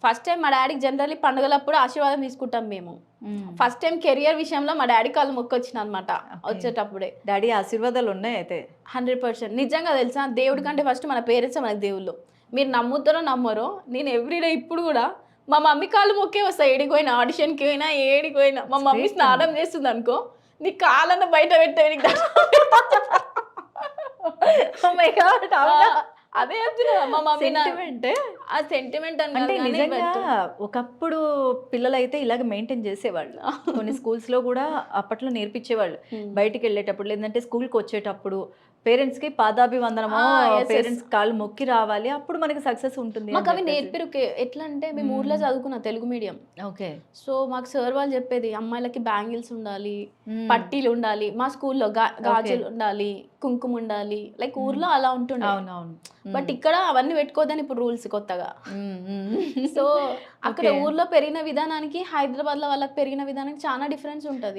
First time మా డాడీకి generally పండుగలప్పుడు ఆశీర్వాదం తీసుకుంటాం మేము. ఫస్ట్ టైం కెరియర్ విషయంలో మా డాడీ కాళ్ళు మొక్కొచ్చిన అనమాట వచ్చేటప్పుడే. డాడీ ఆశీర్వాదాలు ఉన్నాయి అయితే. 100% నిజంగా తెలుసా, దేవుడి కంటే ఫస్ట్ మన పేరెంట్స్ మనకు దేవుళ్ళు. మీరు నమ్ముతారో నమ్మరో, నేను ఎవ్రీడే ఇప్పుడు కూడా మా మమ్మీ కాళ్ళు మొక్కే వస్తాయి. ఏడికి పోయినా, ఆడిషన్కి పోయినా, ఏడికి పోయినా మా మమ్మీ స్నానం చేస్తుంది అనుకో, నీ కాళ్ళన్న బయట పెట్టే అదే చెప్తున్నా మా మమ్మీ ఆ సెంటిమెంట్ అంటే నిజంగా ఒకప్పుడు పిల్లలైతే ఇలాగ మెయింటైన్ చేసేవాళ్ళు. కొన్ని స్కూల్స్ లో కూడా అప్పట్లో నేర్పించేవాళ్ళు. బయటికి వెళ్ళేటప్పుడు లేదంటే స్కూల్కి వచ్చేటప్పుడు పేరెంట్స్ కి పాదాభివందనమో, పేరెంట్స్ కాళ్ళు మొక్కి రావాలి, అప్పుడు మనకి సక్సెస్ ఉంటుంది. మాకు అవి నేర్పిరు. ఎట్లా అంటే మేము ఊర్లో చదువుకున్న తెలుగు మీడియం. ఓకే. సో మాకు సార్ వాళ్ళు చెప్పేది అమ్మాయిలకి బ్యాంగిల్స్ ఉండాలి, పట్టీలు ఉండాలి, మా స్కూల్లో గాజులు ఉండాలి, కుంకుమ ఉండాలి, లైక్ ఊర్లో అలా ఉంటుండే. అవునవును. బట్ ఇక్కడ అవన్నీ పెట్టుకోవద్దని ఇప్పుడు రూల్స్ కొత్తగా. సో అక్కడ ఊర్లో పెరిగిన విధానానికి హైదరాబాద్ లో వాళ్ళకి పెరిగిన విధానానికి చాలా డిఫరెన్స్ ఉంటది.